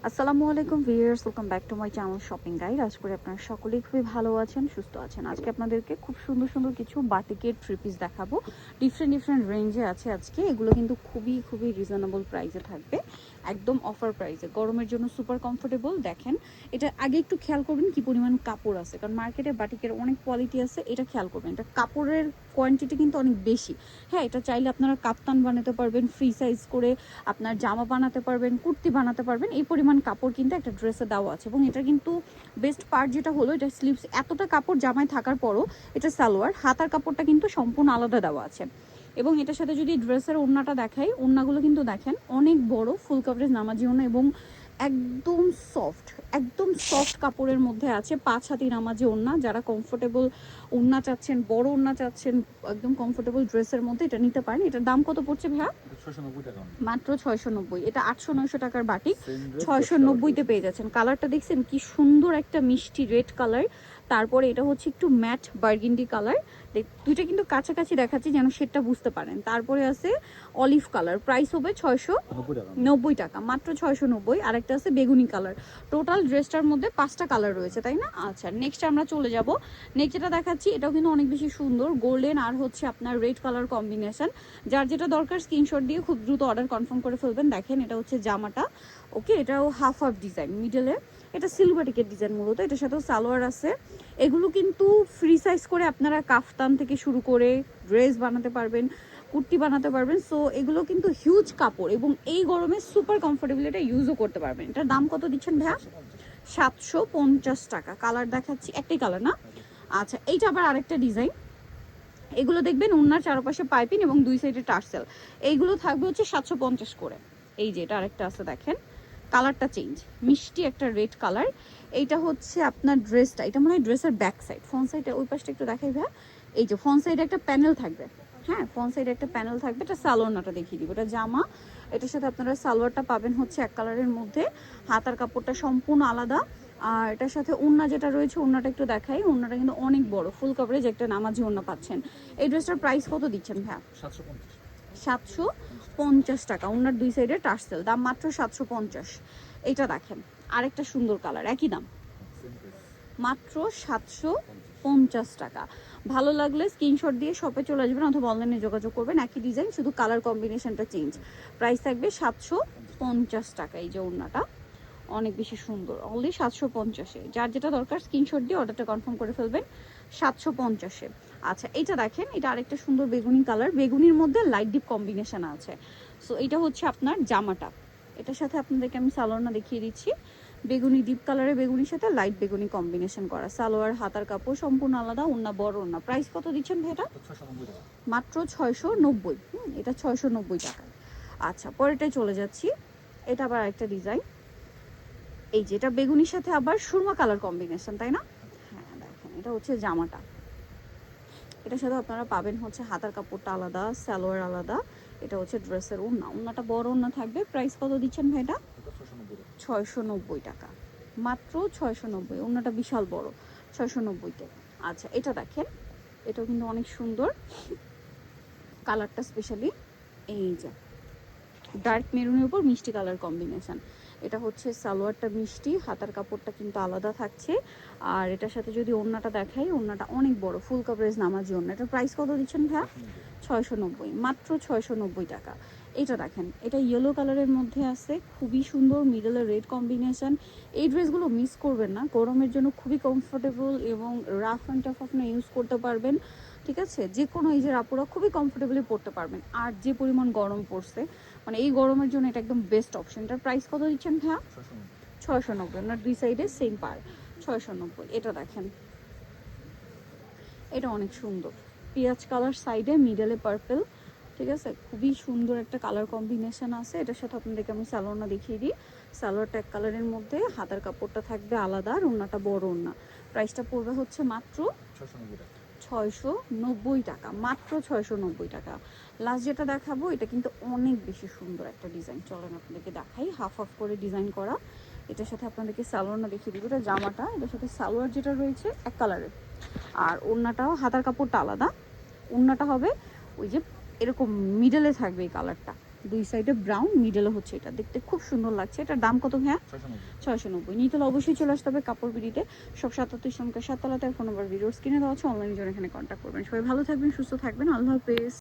আসসালামু আলাইকুম viewers, welcome back to my channel shopping guide. আশা করি আপনারা সকলেই খুবই ভালো আছেন, সুস্থ আছেন। আজকে আপনাদেরকে খুব সুন্দর সুন্দর কিছু বাটিকের থ্রি পিস দেখাবো। ডিফারেন্ট ডিফারেন্ট রেঞ্জে আছে আজকে। এগুলো কিন্তু খুবই খুবই রিজনেবল প্রাইসে থাকবে, একদম অফার প্রাইসে। গরমের জন্য সুপার কমফোর্টেবল। দেখেন, এটা আগে একটু খেয়াল করবেন কি পরিমাণ কাপড় আছে, কারণ মার্কেটে বাটিকের অনেক কোয়ালিটি আছে। এটা খেয়াল করবেন, এটা কাপড়ের কোয়ান্টিটি কিন্তু অনেক বেশি। হ্যাঁ, এটা চাইলে আপনারা কাপ্তান বানাতে পারবেন, ফ্রি সাইজ করে আপনার জামা বানাতে পারবেন, কুর্তি বানাতে পারবেন। এই পরিমাণ কাপড় কিন্তু একটা ড্রেসে দেওয়া আছে। এবং এটা কিন্তু বেস্ট পার্ট যেটা হলো, এটা স্লিভস এতটা কাপড় জামায় থাকার পরও এটা সালোয়ার, হাতার কাপড়টা কিন্তু সম্পূর্ণ আলাদা দেওয়া আছে। এবং এটার সাথে যদি ড্রেসের ওড়নাটা দেখাই, ওড়নাগুলো কিন্তু দেখেন অনেক বড়, ফুল কভারেজ নামাজি ওড়না এবং একদম সফট, একদম সফট কাপড়ের মধ্যে আছে। 5 হাতি নামাজি ওড়না। যারা কমফোর্টেবল ওড়না চাচ্ছেন, বড় ওড়না চাচ্ছেন, একদম কমফোর্টেবল ড্রেসের মধ্যে এটা নিতে পারেন। এটার দাম কত পড়ছে ভাইয়া? মাত্র 690। এটা 800-900 টাকার বাটিক 690-তে পেয়ে যাচ্ছেন। কালারটা দেখছেন কি সুন্দর, একটা মিষ্টি রেড কালার। তারপরে এটা হচ্ছে একটু ম্যাট বার্গিন্ডি কালার। দুইটা কিন্তু কাছাকাছি দেখাচ্ছি যেন সেটা বুঝতে পারেন। তারপরে আছে অলিভ কালার, প্রাইস হবে 690 টাকা, মাত্র 690। আরেকটা আছে বেগুনি কালার। টোটাল ড্রেসটার মধ্যে 5টা কালার রয়েছে, তাই না? আচ্ছা, নেক্সট আমরা চলে যাব। নেক্সট যেটা দেখাচ্ছি, এটাও কিন্তু অনেক বেশি সুন্দর, গোল্ডেন আর হচ্ছে আপনার রেড কালার কম্বিনেশন। যার যেটা দরকার স্ক্রিনশট দিয়ে খুব দ্রুত অর্ডার কনফার্ম করে ফেলবেন। দেখেন, এটা হচ্ছে জামাটা। ওকে, এটাও হাফ হাফ ডিজাইন, মিডলে এটা সিলভারিকের ডিজাইন মূলত। এটার সাথেও সালোয়ার আছে। এগুলো কিন্তু ফ্রি সাইজ করে আপনারা কাফতান থেকে শুরু করে ড্রেস বানাতে পারবেন, কুর্তি বানাতে পারবেন। সো এগুলো কিন্তু হিউজ কাপড় এবং এই গরমে সুপার কমফোর্টেবল, এটা ইউজও করতে পারবেন। এটার দাম কত দিচ্ছেন ভাইয়া? 750 টাকা। কালার দেখাচ্ছি, একটাই কালার না? আচ্ছা, এইটা আবার আরেকটা ডিজাইন। এগুলো দেখবেন ওনার চারপাশে পাইপিং এবং দুই সাইডে টার্সেল। এইগুলো থাকবে হচ্ছে 750 করে। এই যে এটা আরেকটা আছে, দেখেন কালারটা চেঞ্জ, মিষ্টি একটা রেড কালার। এইটা হচ্ছে আপনার ড্রেসটা, এটা মনে হয় ড্রেসের ব্যাক সাইড। ফ্রন্ট সাইডে ওই পাশটা একটু দেখাই ভাই। এই যে ফ্রন্ট সাইডে একটা প্যানেল থাকবে। হ্যাঁ, ফ্রন্ট সাইডে একটা প্যানেল থাকবে। এটা সালোয়ারটা দেখিয়ে দিব। এটা জামা, এটার সাথে আপনারা সালোয়ারটা পাবেন হচ্ছে এক কালারের মধ্যে। হাতার কাপড়টা সম্পূর্ণ আলাদা। আর এটার সাথে ওড়না যেটা রয়েছে, ওড়নাটা একটু দেখাই। ওড়নাটা কিন্তু অনেক বড়, ফুল কভারেজ একটা নামাজি ওড়না পাচ্ছেন। এই ড্রেসটার প্রাইস কত দিচ্ছেন ভাইয়া? 750 টাকা। ওড়নার দুই সাইডে টার্সেল, দাম মাত্র 750। এইটা দেখেন, আরেকটা সুন্দর কালার, একই দাম, মাত্র 750 টাকা। ভালো লাগলে স্ক্রিনশট দিয়ে শপে চলে আসবেন অথবা অনলাইনে যোগাযোগ করবেন। একই ডিজাইন, শুধু কালার কম্বিনেশনটা চেঞ্জ। প্রাইস থাকবে 750 টাকা। এই যে ওড়নাটা অনেক বেশি সুন্দর, অনলি 750-এ। যার যেটা দরকার স্ক্রিনশট দিয়ে অর্ডারটা কনফার্ম করে ফেলবেন 750-এ। আচ্ছা, এইটা দেখেন, এটা আরেকটা সুন্দর বেগুনি কালার, বেগুনির মধ্যে লাইট ডিপ কম্বিনেশন আছে। সো এটা হচ্ছে আপনার জামাটা। এটার সাথে আপনাদেরকে আমি সালোয়ারটা দেখিয়ে দিচ্ছি। বেগুনি ডিপ কালারের, বেগুনির সাথে লাইট বেগুনি কম্বিনেশন করা। সালোয়ার, হাতার কাপড় সম্পূর্ণ আলাদা, ওন্না বড় ওন্না। প্রাইস কত দিচ্ছেন ভাই এটা? মাত্র 690। এটা 690 টাকা। আচ্ছা, পরেরটাই চলে যাচ্ছি। এটা আবার একটা ডিজাইন। এই যে এটা বেগুনির সাথে আবার সুরমা কালার কম্বিনেশন, তাই না? হ্যাঁ, দেখেন এটা হচ্ছে জামাটা। এটার সাথে আপনারা পাবেন হচ্ছে হাতার কাপড়টা আলাদা, সালোয়ার আলাদা। এটা হচ্ছে ড্রেসের ওড়না, ওড়নাটা বড় ওড়না থাকবে। প্রাইস কত দিচ্ছেন ভাই এটা? 690 টাকা, মাত্র 690। ওড়নাটা বিশাল বড়, 690-তে। আচ্ছা, এটা দেখেন, এটাও কিন্তু অনেক সুন্দর কালারটা, স্পেশালি এই যে ডার্ক মেরুনের উপর মিষ্টি কালার কম্বিনেশন। এটা হচ্ছে সালোয়ারটা মিষ্টি, হাতার কাপড়টা কিন্তু আলাদা থাকছে। আর এটার সাথে যদি ওড়নাটা দেখাই, ওড়নাটা অনেক বড়, ফুল কভারেজ নামাজি ওড়না। এটার প্রাইস কত দিচ্ছেন ভাইয়া? 690, মাত্র 690 টাকা। এটা দেখেন, এটা ইয়েলো কালারের মধ্যে আছে, খুবই সুন্দর, মিডলে রেড কম্বিনেশন। এই ড্রেসগুলো মিস করবেন না, গরমের জন্য খুবই কমফোর্টেবল এবং রাফ অ্যান্ড টাফ আপনি ইউজ করতে পারবেন। ঠিক আছে, যে কোনো এই যে আপুরা খুবই কমফোর্টেবলি পড়তে পারবেন। আর যে পরিমাণ গরম পড়ছে, মানে এই গরমের জন্য এটা একদম বেস্ট অপশন। এটার প্রাইস কত দিচ্ছেন ভাইয়া? 690। আপনার দুই সাইডে সেম পার, 690। এটা দেখেন, এটা অনেক সুন্দর, পেঁয়াজ কালার সাইডে, মিডলে পার্পল। ঠিক আছে, খুবই সুন্দর একটা কালার কম্বিনেশন আছে। এটার সাথে আপনাদেরকে আমি সালোয়ারটা দেখিয়ে দিই। সালোয়ারটা এক কালারের মধ্যে, হাতার কাপড়টা থাকবে আলাদা, আর ওড়নাটা বড় ওড়না। প্রাইসটা পড়বে হচ্ছে মাত্র 690 টাকা, মাত্র 690 টাকা। লাস্ট যেটা দেখাবো, এটা কিন্তু অনেক বেশি সুন্দর একটা ডিজাইন। চলেন আপনাদেরকে দেখাই, হাফ হাফ করে ডিজাইন করা। এটার সাথে আপনাদেরকে সালোয়ারটা দেখিয়ে দিব। এটা জামাটা, এটার সাথে সালোয়ার যেটা রয়েছে এক কালারের। আর ওড়নাটাও, হাতার কাপড়টা আলাদা। ওড়নাটা হবে ওই যে এরকম মিডলে থাকবে এই কালারটা, দুই সাইডে ব্রাউন, মিডলে হচ্ছে এটা, দেখতে খুব সুন্দর লাগছে। এটার দাম কত ভাইয়া? 690। নিতে হলে অবশ্যই চলে আসতে হবে কাপড় বিডিতে, সব 77 শ্রমিকের 7 তলাতে। ফোন নাম্বার ভিডিওস কিনে দেওয়া আছে, অনলাইনে জন্য এখানে কন্ট্যাক্ট করবেন। সবাই ভালো থাকবেন, সুস্থ থাকবেন, আল্লাহ হাফেজ।